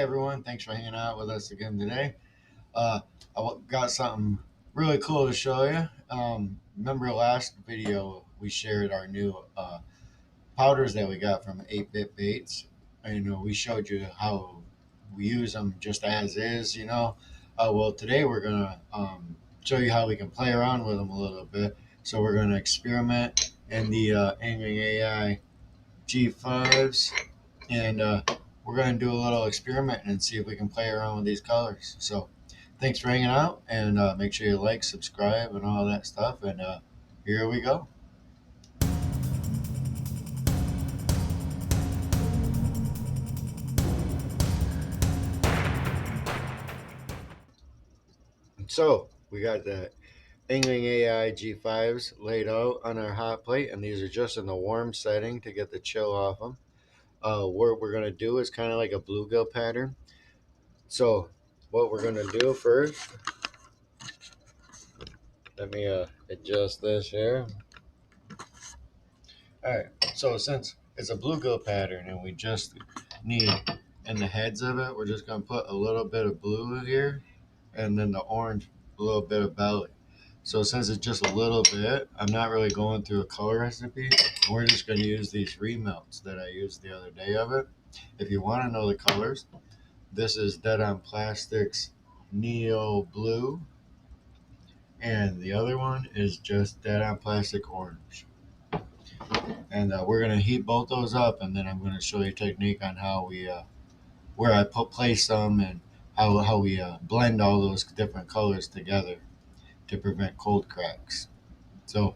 everyone, thanks for hanging out with us again today. I got something really cool to show you. Remember last video we shared our new powders that we got from 8-Bit Baits, and we showed you how we use them just as is. Well, today we're gonna show you how we can play around with them a little bit. So we're gonna experiment in the Angling AI G5s, and we're going to do a little experiment and see if we can play around with these colors. So thanks for hanging out, and make sure you like, subscribe, and all that stuff. And here we go. So we got the Angling AI G5s laid out on our hot plate, and these are just in the warm setting to get the chill off them. What we're going to do is kind of like a bluegill pattern. So what we're going to do first, let me adjust this here. Alright, so since it's a bluegill pattern and we just need in the heads of it, we're just going to put a little bit of blue here and then the orange, a little bit of belly. So since it's just a little bit, I'm not really going through a color recipe. We're just going to use these remelts that I used the other day of it. If you want to know the colors, this is deadonplastix Neo Blue, and the other one is just deadonplastix Orange. And we're going to heat both those up, and then I'm going to show you a technique on how we, where I place them, and how we blend all those different colors together to prevent cold cracks. So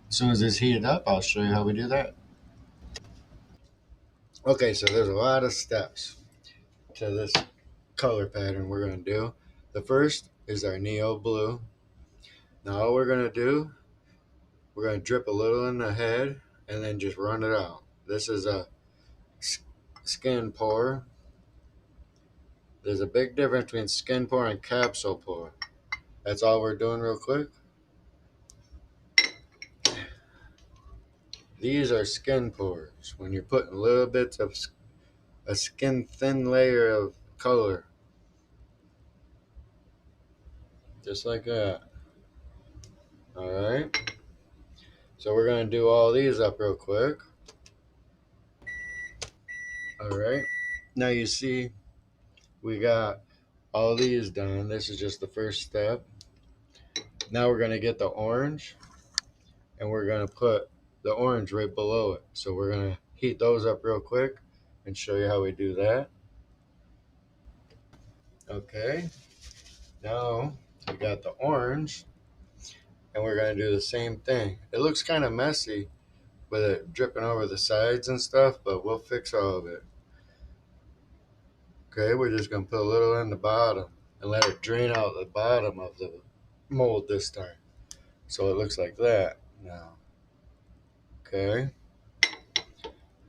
as soon as it's heated up, I'll show you how we do that. Okay, so there's a lot of steps to this color pattern we're going to do. The first is our Neo Blue. Now all we're going to do, we're going to drip a little in the head and then just run it out. This is a skin pour. There's a big difference between skin pour and capsule pour. That's all we're doing real quick. These are skin pours. When you're putting little bits of a skin thin layer of color. Just like that. Alright. So we're going to do all these up real quick. Alright. Now you see we got all these done. This is just the first step. Now we're going to get the orange, and we're going to put the orange right below it. So we're going to heat those up real quick and show you how we do that. Okay, now we got the orange, and we're going to do the same thing. It looks kind of messy with it dripping over the sides and stuff, but we'll fix all of it. Okay, we're just going to put a little in the bottom and let it drain out the bottom of the mold this time. So it looks like that now. Okay,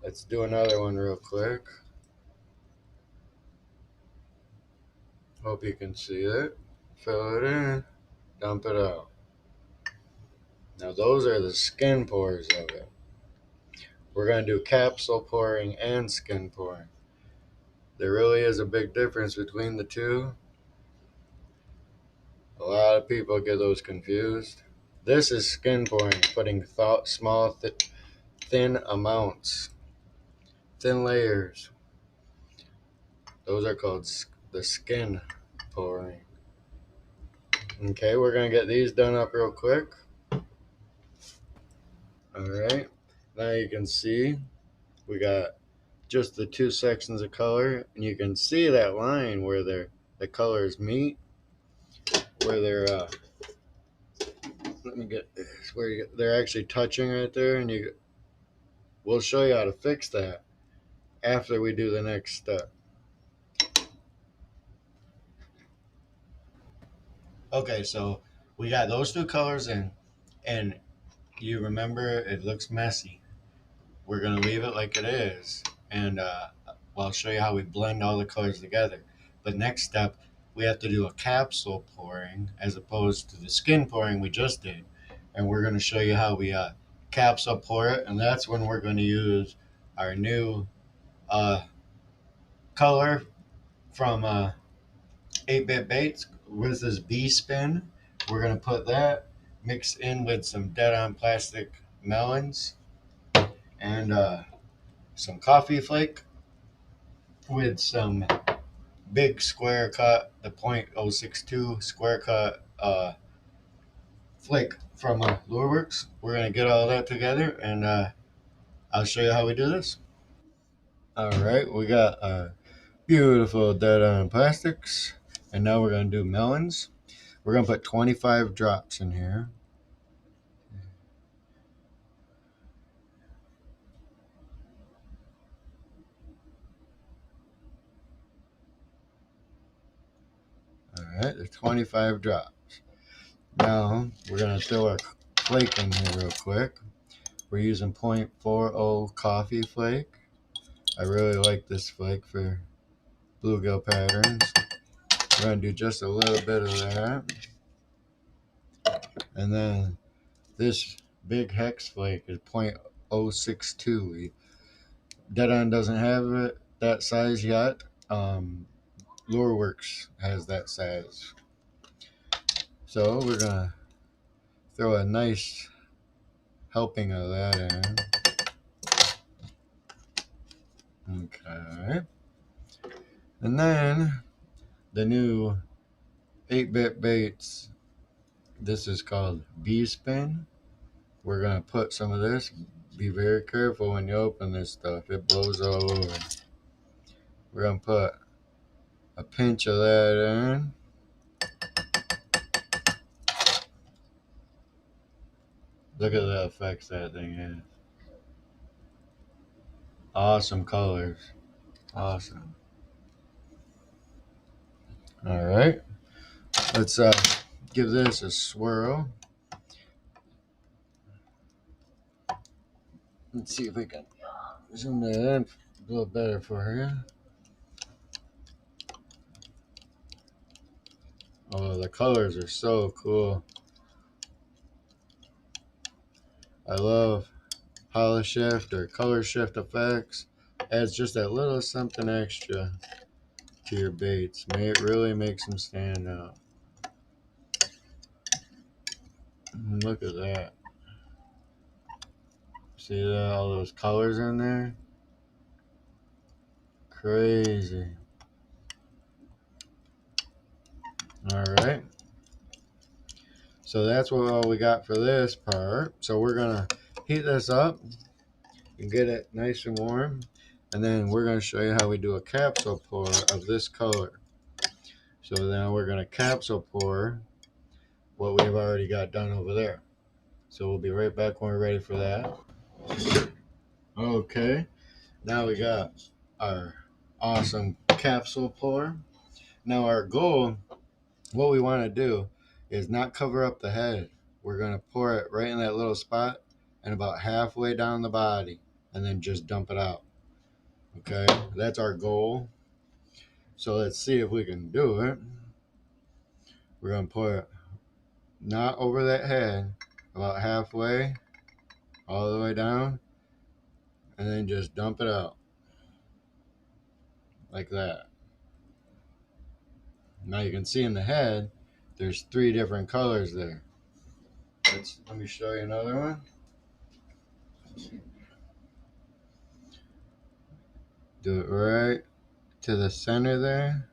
let's do another one real quick. Hope you can see it. Fill it in, dump it out. Now those are the skin pours of it. We're going to do capsule pouring and skin pouring. There really is a big difference between the two. A lot of people get those confused. This is skin pouring, putting small, thin amounts, thin layers. Those are called the skin pouring. Okay, we're going to get these done up real quick. Alright, now you can see we got just the two sections of color, and you can see that line where the colors meet, where they're let me get this, where they're actually touching right there, and we'll show you how to fix that after we do the next step. Okay, so we got those two colors in, and you remember it looks messy. We're going to leave it like it is, and I'll show you how we blend all the colors together. But next step, we have to do a capsule pouring as opposed to the skin pouring we just did. And we're going to show you how we capsule pour it, and that's when we're going to use our new color from 8-bit baits with this bee spin. We're gonna put that mixed in with some dead on plastic melons and some coffee flake with some big square cut, the .062 square cut flake from lureworks. We're gonna get all that together, and I'll show you how we do this. All right, we got our beautiful dead on plastics, and now we're gonna do melons. We're gonna put 25 drops in here. All right, there's 25 drops. Now we're gonna throw our flake in here real quick. We're using .40 coffee flake. I really like this flake for bluegill patterns. We're gonna do just a little bit of that. And then this big hex flake is .062. Dead On doesn't have it that size yet. Lureworks has that size. So we're gonna throw a nice helping of that in. Okay. And then the new 8-bit baits. This is called bee spin. We're gonna put some of this. Be very careful when you open this stuff. It blows all over. We're gonna put a pinch of that in. Look at the effects that thing has. Awesome colors. Awesome. All right. Let's give this a swirl. Let's see if we can zoom that in a little better for you. Oh, the colors are so cool. I love HoloShift or color shift effects. Adds just that little something extra to your baits. It really makes them stand out. Look at that. See that? All those colors in there? Crazy. All right. So that's what all we got for this part. So we're going to heat this up and get it nice and warm. And then we're going to show you how we do a capsule pour of this color. So now we're going to capsule pour what we've already got done over there. So we'll be right back when we're ready for that. Okay, now we got our awesome capsule pour. Now our goal, what we want to do is not cover up the head. We're going to pour it right in that little spot and about halfway down the body and then just dump it out. Okay, that's our goal. So let's see if we can do it. We're going to pour it not over that head, about halfway, all the way down, and then just dump it out like that. Now you can see in the head, there's 3 different colors there. Let me show you another one. Do it right to the center there,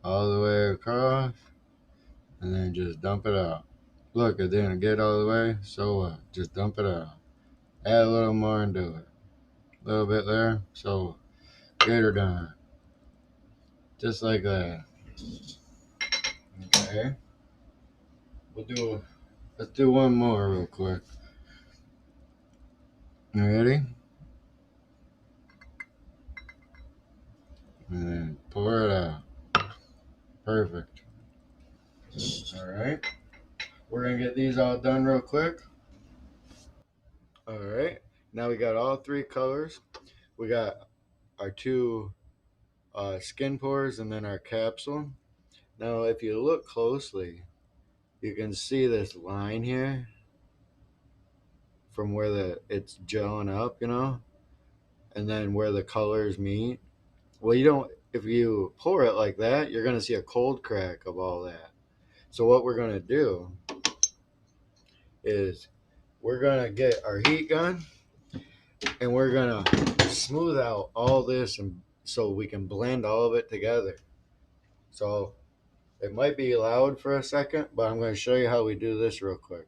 all the way across, and then just dump it out. Look, it didn't get all the way, so what? Just dump it out. Add a little more and do it. A little bit there, so get her done. Just like that. Okay. Let's do one more real quick. You ready? And then pour it out. Perfect. All right. We're going to get these all done real quick. All right. Now we got all 3 colors. We got our 2 skin pores and then our capsule. Now, if you look closely, you can see this line here from where it's gelling up, and then where the colors meet. Well, you don't. if you pour it like that, you're going to see a cold crack of all that. So what we're going to do is we're going to get our heat gun and we're going to smooth out all this and so we can blend all of it together. So it might be loud for a second, but I'm going to show you how we do this real quick.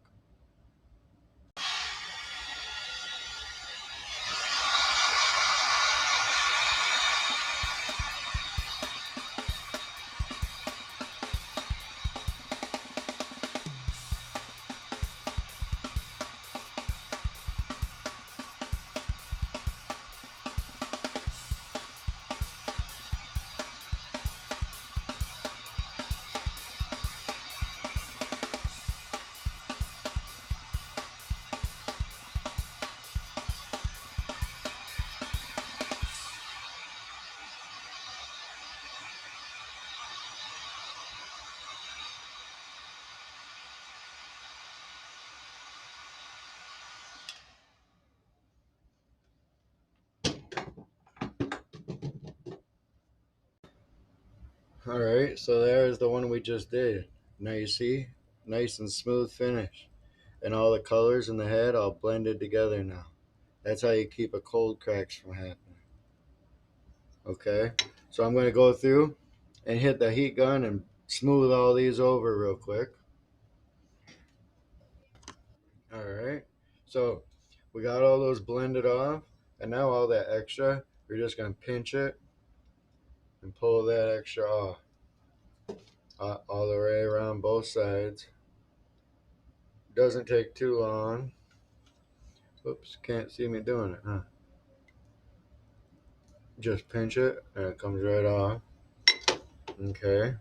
All right, so there's the one we just did. Now you see, nice and smooth finish. And all the colors in the head all blended together now. That's how you keep a cold cracks from happening. Okay, so I'm going to go through and hit the heat gun and smooth all these over real quick. All right, so we got all those blended off, and now all that extra, we're just going to pinch it and pull that extra off all the way around both sides. Doesn't take too long. Oops, can't see me doing it, huh? Just pinch it and it comes right off. Okay.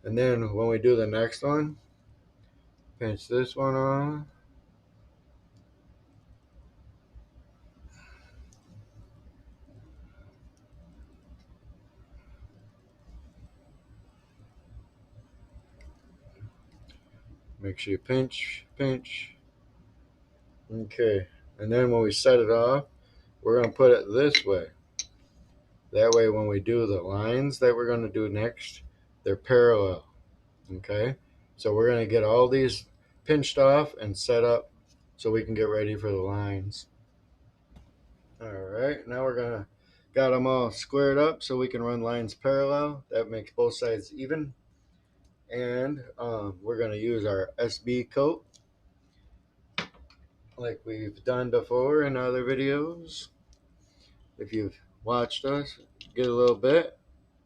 And then when we do the next one, pinch this one off. Make sure you pinch. Okay. And then when we set it off, we're going to put it this way. That way when we do the lines that we're going to do next, they're parallel. Okay. So we're going to get all these pinched off and set up so we can get ready for the lines. All right. Now we're going to got them all squared up so we can run lines parallel. That makes both sides even. And we're going to use our SB coat like we've done before in other videos. If you've watched us, get a little bit,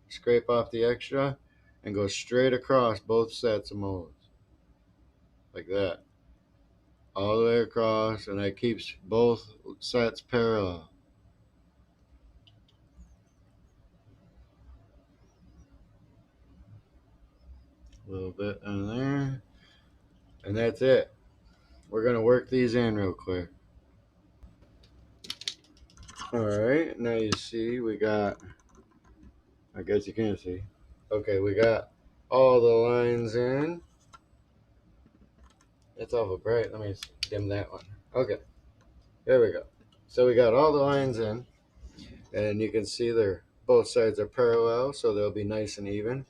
scrape off the extra, and go straight across both sets of molds. Like that. All the way across, and that keeps both sets parallel. A little bit in there. And that's it. We're going to work these in real quick. Alright, now you see we got, I guess you can't see. Okay, we got all the lines in. It's awful bright. Let me dim that one. Okay, there we go. So we got all the lines in, and you can see they're both sides are parallel, so they'll be nice and even.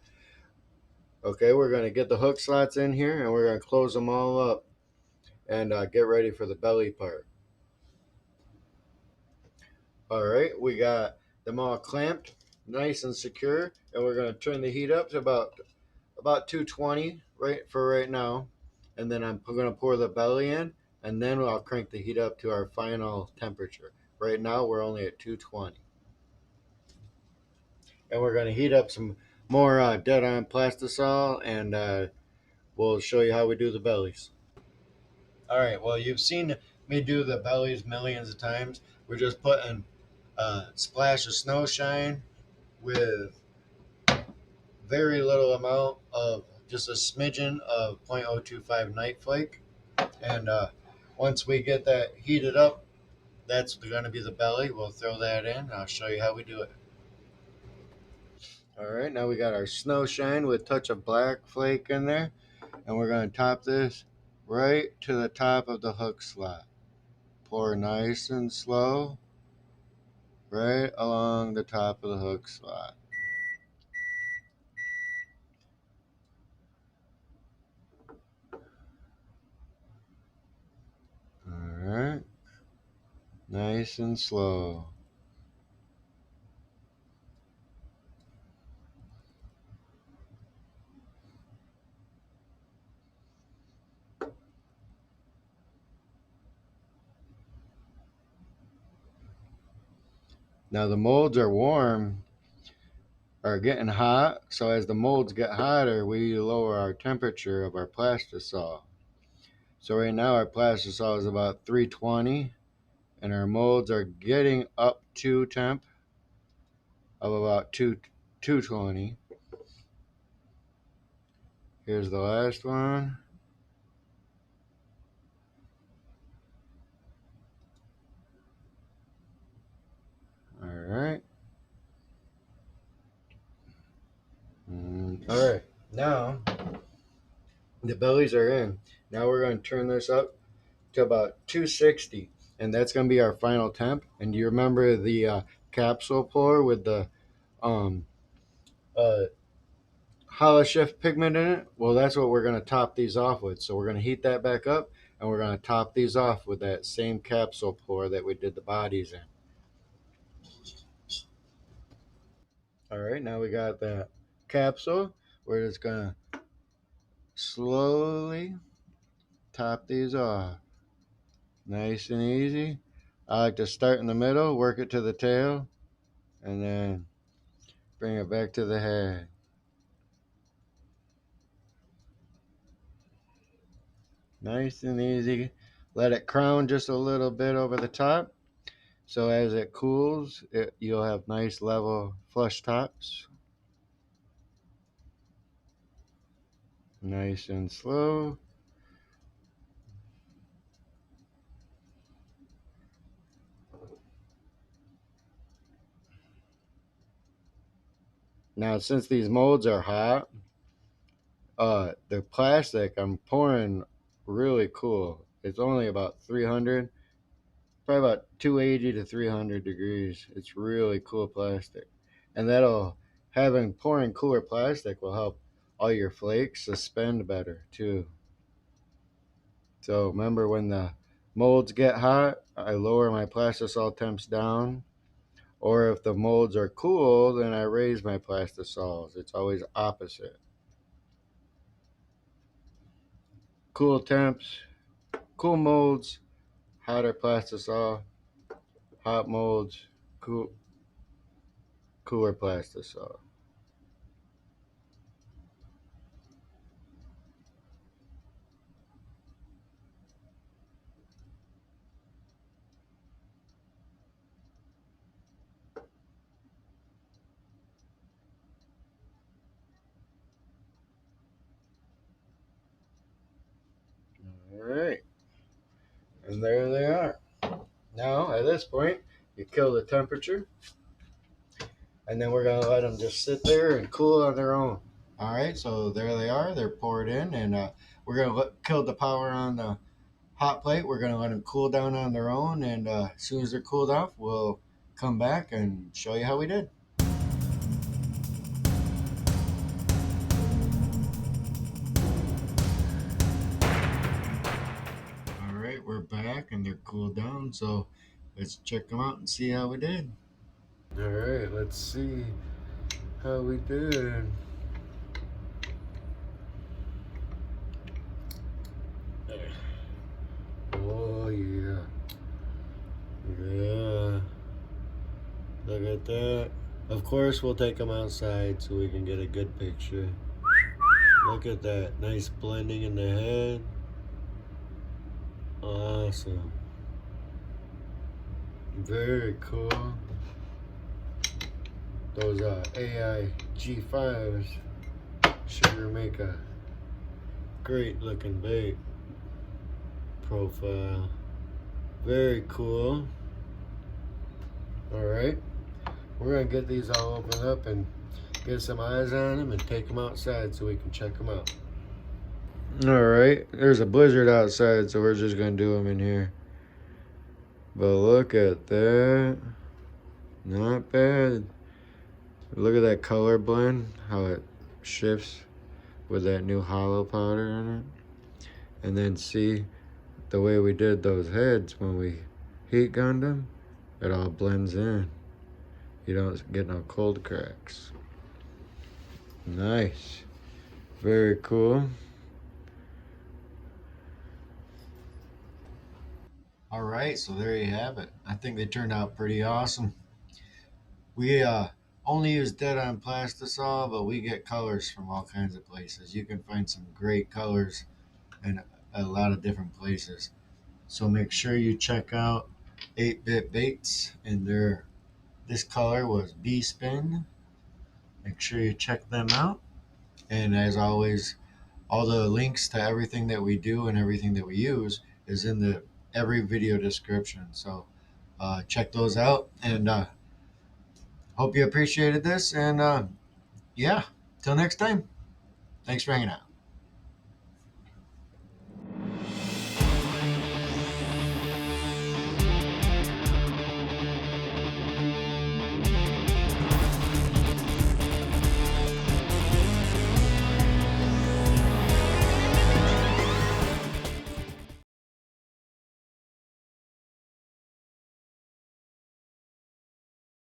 Okay, we're going to get the hook slots in here, and we're going to close them all up and get ready for the belly part. All right, we got them all clamped, nice and secure, and we're going to turn the heat up to about 220 right now, and then I'm going to pour the belly in, and then I'll crank the heat up to our final temperature. Right now we're only at 220, and we're going to heat up some more deadonplastix, and we'll show you how we do the bellies. All right, well, you've seen me do the bellies millions of times. We're just putting a splash of snow shine with very little amount of just a smidgen of 0.025 night flake, and once we get that heated up, that's going to be the belly. We'll throw that in. I'll show you how we do it. All right, now we got our snow shine with a touch of black flake in there, and we're going to top this right to the top of the hook slot. Pour nice and slow right along the top of the hook slot. Alright. Nice and slow. Now the molds are warm, are getting hot, so as the molds get hotter, we lower our temperature of our plastisol. So right now our plastisol is about 320, and our molds are getting up to temp of about 220. Here's the last one. Alright. Alright, now the bellies are in. Now we're going to turn this up to about 260, and that's going to be our final temp. And do you remember the capsule pour with the uh, HoloShift pigment in it? Well, that's what we're going to top these off with. So we're going to heat that back up, and we're going to top these off with that same capsule pour that we did the bodies in. All right, now we got that capsule. We're just going to slowly top these off. Nice and easy. I like to start in the middle, work it to the tail, and then bring it back to the head. Nice and easy. Let it crown just a little bit over the top. So as it cools, you'll have nice level flush tops. Nice and slow. Now since these molds are hot, the plastic I'm pouring really cool. It's only about 300, probably about 280 to 300 degrees. It's really cool plastic. And having pouring cooler plastic will help all your flakes suspend better too. So remember, when the molds get hot, I lower my plastisol temps down. Or if the molds are cool, then I raise my plastisols. It's always opposite. Cool temps, cool molds, hotter plastisol, hot molds, cooler plastisol. All right, and there they are. Now, at this point, you kill the temperature, and then we're gonna let them just sit there and cool on their own. All right, so there they are. They're poured in, and we're gonna kill the power on the hot plate. We're gonna let them cool down on their own, and as soon as they're cooled off, we'll come back and show you how we did. All right, we're back, and they're cooled down. So let's check them out and see how we did. All right, let's see how we did. Oh yeah. Yeah. Look at that. Of course we'll take them outside so we can get a good picture. Look at that. Nice blending in the head. Awesome. Very cool. Those AI G5s sure make a great looking bait profile. Very cool. Alright, we're gonna get these all opened up and get some eyes on them and take them outside so we can check them out. Alright, there's a blizzard outside, so we're just gonna do them in here. But look at that. Not bad. Look at that color blend, how it shifts with that new hollow powder in it. And then see the way we did those heads when we heat gunned them, it all blends in. You don't get no cold cracks. Nice. Very cool. All right, so there you have it. I think they turned out pretty awesome. We only use deadonplastix, but we get colors from all kinds of places. You can find some great colors in a lot of different places. So make sure you check out 8-Bit Baits, and this color was B-Spin. Make sure you check them out. And as always, all the links to everything that we do and everything that we use is in the every video description. So check those out, and hope you appreciated this. And yeah, till next time, thanks for hanging out.